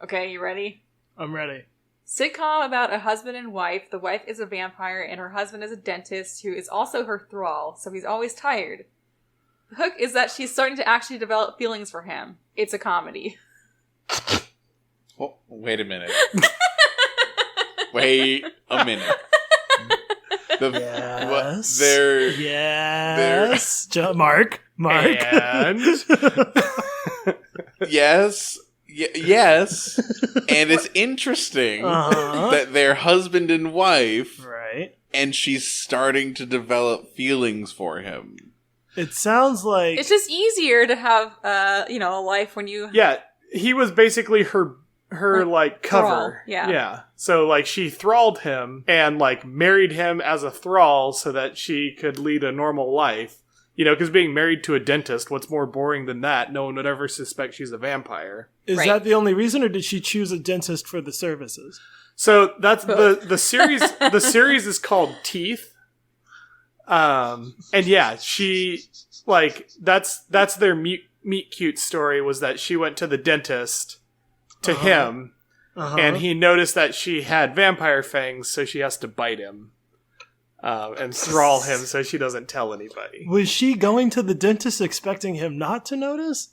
Okay, you ready? I'm ready. Sitcom about a husband and wife. The wife is a vampire and her husband is a dentist who is also her thrall, so he's always tired. The hook is that she's starting to actually develop feelings for him. It's a comedy. Oh, wait a minute. Wait a minute. Yes. Mark. And yes. Yes. And it's interesting that they're husband and wife. Right. And she's starting to develop feelings for him. It sounds like... It's just easier to have, a life when you... Yeah, he was basically her like cover. Thrall, yeah. So like she thralled him and like married him as a thrall so that she could lead a normal life. You know, because being married to a dentist, what's more boring than that? No one would ever suspect she's a vampire. Is that the only reason, or did she choose a dentist for the services? So that's the series. The series is called Teeth. And yeah, she like that's their meet cute story was that she went to the dentist to him, and he noticed that she had vampire fangs, so she has to bite him. And thrall him so she doesn't tell anybody. Was she going to the dentist expecting him not to notice?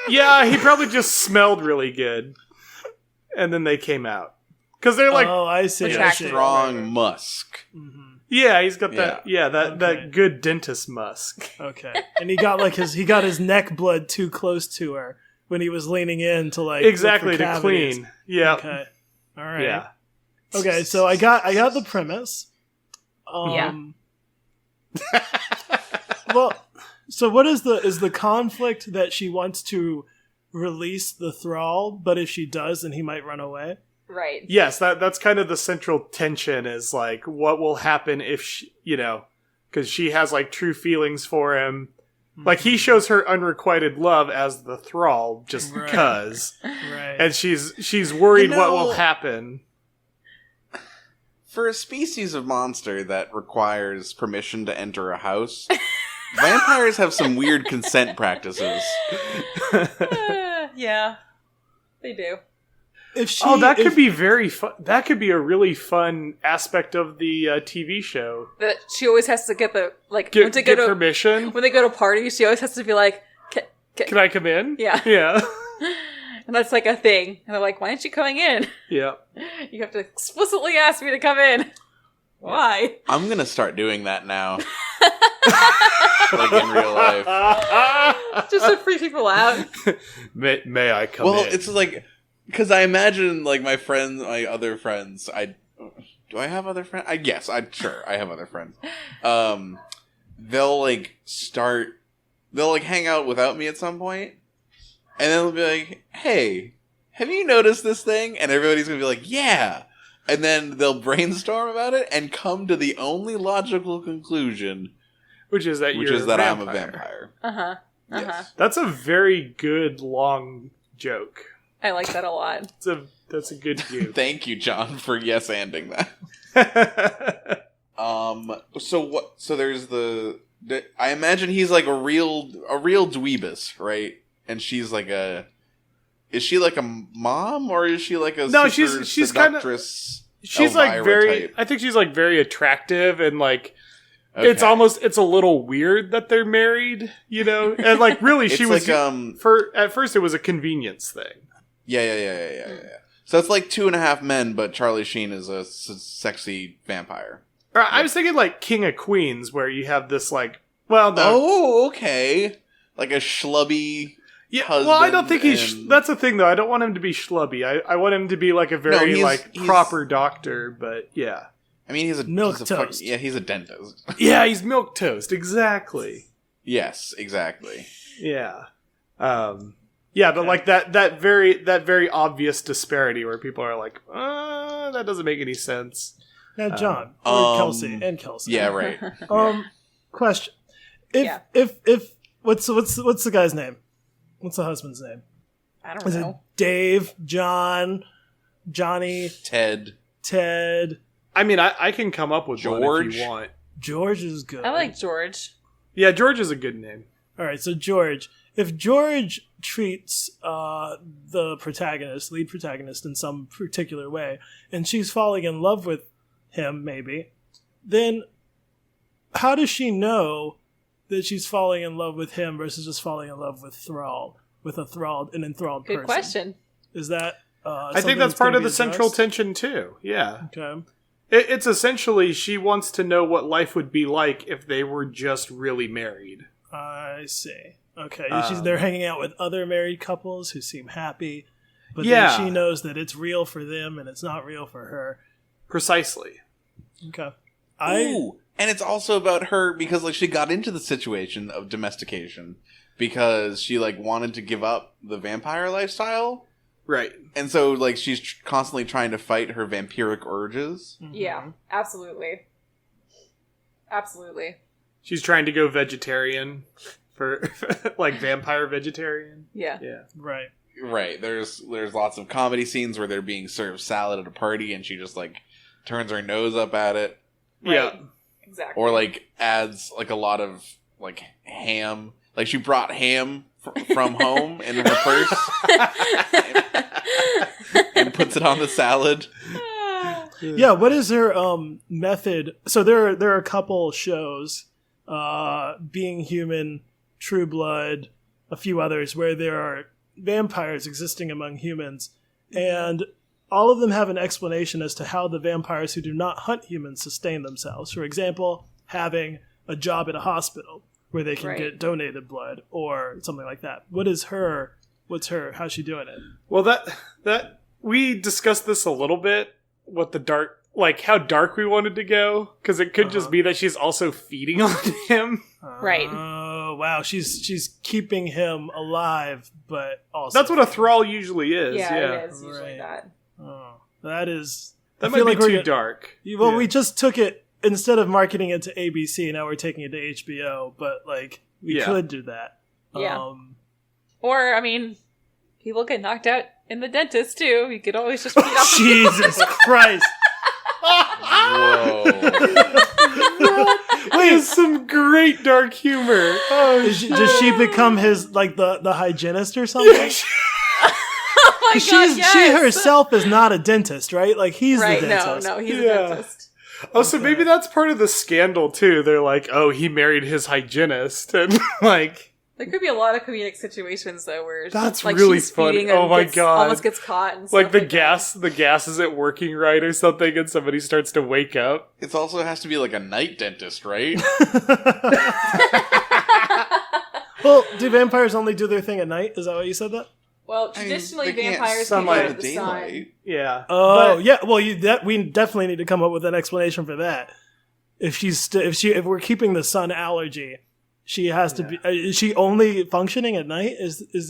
Yeah, he probably just smelled really good. And then they came out. Because they're like... Oh, I see. Strong musk. Mm-hmm. Yeah, he's got that that good dentist musk. Okay. And he got his neck blood too close to her when he was leaning in to like... Exactly, to clean. Yeah. Okay. All right. Yeah. Okay, so I got the premise. Well, so what is the conflict that she wants to release the thrall, but if she does, then he might run away? Right. Yes, that's kind of the central tension is like what will happen if she, because she has like true feelings for him. Mm-hmm. Like he shows her unrequited love as the thrall just because. Right. And she's worried what will happen. For a species of monster that requires permission to enter a house, vampires have some weird consent practices. Yeah, they do. That could be very fun. That could be a really fun aspect of the TV show. That she always has to get the get permission when they go to parties. She always has to be like, "Can I come in?" Yeah, yeah. And that's like a thing. And they're like, why aren't you coming in? Yeah. You have to explicitly ask me to come in. Why? I'm going to start doing that now. Like in real life. Just to freak people out. May I come in? Well, it's like, because I imagine like my other friends, do I have other friends? Yes, sure, I have other friends. They'll hang out without me at some point. And then they'll be like, hey, have you noticed this thing? And everybody's going to be like, yeah. And then they'll brainstorm about it and come to the only logical conclusion. Which is that I'm a vampire. Uh-huh. Yes. That's a very good, long joke. I like that a lot. That's a good view. Thank you, John, for yes-anding that. So there's I imagine he's like a real dweebus, right? And she's like is she like a mom or is she like a she's kind of she's like very type? I think she's like very attractive and like it's a little weird that they're married, and like really she was like, at first it was a convenience thing. Yeah. So it's like 2.5 Men, but Charlie Sheen is a sexy vampire. I was thinking like King of Queens, where you have this like Oh, okay. Like a schlubby. Yeah, well, I don't think that's the thing, though. I don't want him to be schlubby. I want him to be like a very proper doctor, but yeah. I mean, he's a milquetoast. He's a dentist. Yeah, he's milquetoast. Exactly. Yes, exactly. Yeah. But like that very obvious disparity where people are like, that doesn't make any sense. Now, John, or Kelsey. Yeah, right. Question: If what's the guy's name? What's the husband's name? I don't know. Is it Dave, John, Johnny, Ted? I mean, I can come up with George one if you want. George is good. I like George. Yeah, George is a good name. All right, so George, if George treats the lead protagonist, in some particular way, and she's falling in love with him, maybe, then how does she know that she's falling in love with him versus just falling in love with an enthralled person? Good question. Is that? I think that's part of the central tension too. Yeah. Okay. It's essentially she wants to know what life would be like if they were just really married. I see. Okay. They're hanging out with other married couples who seem happy, but yeah. then she knows that it's real for them and it's not real for her. Precisely. Okay. Ooh, and it's also about her because like she got into the situation of domestication because she like wanted to give up the vampire lifestyle. Right. And so, like, she's constantly trying to fight her vampiric urges. Mm-hmm. Yeah, absolutely. Absolutely. She's trying to go vegetarian for, like, vampire vegetarian. Yeah. Yeah. Right. Right. There's lots of comedy scenes where they're being served salad at a party and she just, like, turns her nose up at it. Right. Yeah. Exactly. Or, like, adds, like, a lot of, like, ham. Like, she brought ham from home in her purse. And puts it on the salad. Yeah, what is her method? So there are a couple shows, Being Human, True Blood, a few others, where there are vampires existing among humans, and all of them have an explanation as to how the vampires who do not hunt humans sustain themselves. For example, having a job at a hospital where they can get donated blood or something like that. How's she doing it? Well, that we discussed this a little bit, what the dark, like how dark we wanted to go, because it could just be that she's also feeding on him. Right. Oh, wow. She's keeping him alive, but also... That's what a thrall usually is. Yeah, Yeah. it is usually that. Oh, that is... That might be too dark. Well, we just took it, instead of marketing it to ABC, now we're taking it to HBO, but, like, we could do that. Yeah. Or, I mean, people get knocked out in the dentist, too. You could always just feed off Jesus Christ! Whoa. Wait, some great dark humor. Oh, does she become his, like, the hygienist or something? Oh my god, yes! She herself is not a dentist, right? Like, he's the Right, dentist. no, he's a dentist. Oh, so maybe that's part of the scandal, too. They're like, oh, he married his hygienist, and, like... There could be a lot of comedic situations though where that's like, really she's funny. feeding Oh and my god! almost gets caught and like stuff the gas isn't working right or something, and somebody starts to wake up. It also has to be like a night dentist, right? Well, do vampires only do their thing at night? Is that what you said that? Well, traditionally they can't vampires can sunlight go in to the the sun. daylight. Yeah. Oh, yeah. Well, we definitely need to come up with an explanation for that. If we're keeping the sun allergy, she has to be. Is she only functioning at night?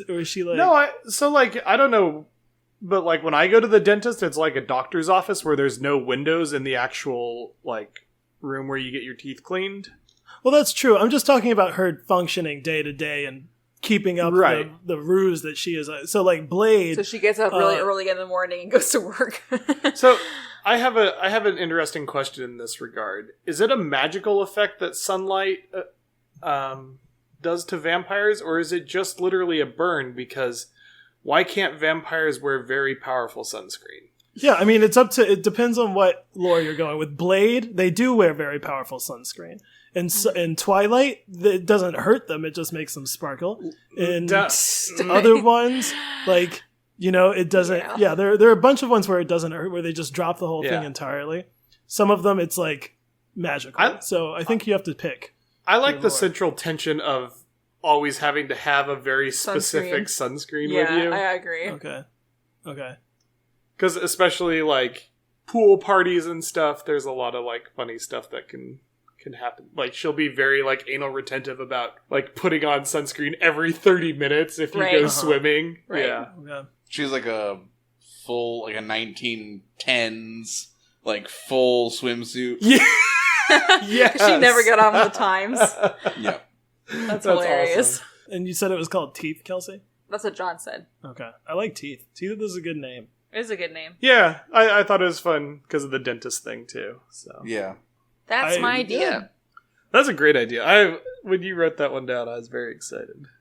Or is she like? No, I don't know, but like when I go to the dentist, it's like a doctor's office where there's no windows in the actual like room where you get your teeth cleaned. Well, that's true. I'm just talking about her functioning day to day and keeping up the ruse that she is. So like Blade. So she gets up really early in the morning and goes to work. So I have an interesting question in this regard. Is it a magical effect that sunlight does to vampires, or is it just literally a burn? Because why can't vampires wear very powerful sunscreen? Yeah, I mean, it depends on what lore you're going with. Blade, they do wear very powerful sunscreen. And in Twilight, it doesn't hurt them, it just makes them sparkle. In other ones, like, it doesn't... Yeah, there are a bunch of ones where it doesn't hurt, where they just drop the whole thing entirely. Some of them, it's, like, magical. So I think you have to pick. I like the central tension of always having to have a very specific sunscreen with you. Yeah, I agree. Okay. Because especially, like, pool parties and stuff, there's a lot of, like, funny stuff that can happen. Like, she'll be very, like, anal retentive about, like, putting on sunscreen every 30 minutes if you go swimming. Right. Yeah. She's like a 1910s, like, full swimsuit. Yeah. Yes. She never got on with the times. Yeah. That's hilarious. Awesome. And you said it was called Teeth, Kelsey? That's what John said. Okay. I like Teeth. Teeth is a good name. It is a good name. Yeah, I thought it was fun because of the dentist thing, too. So Yeah. That's my idea. That's a great idea. When you wrote that one down, I was very excited.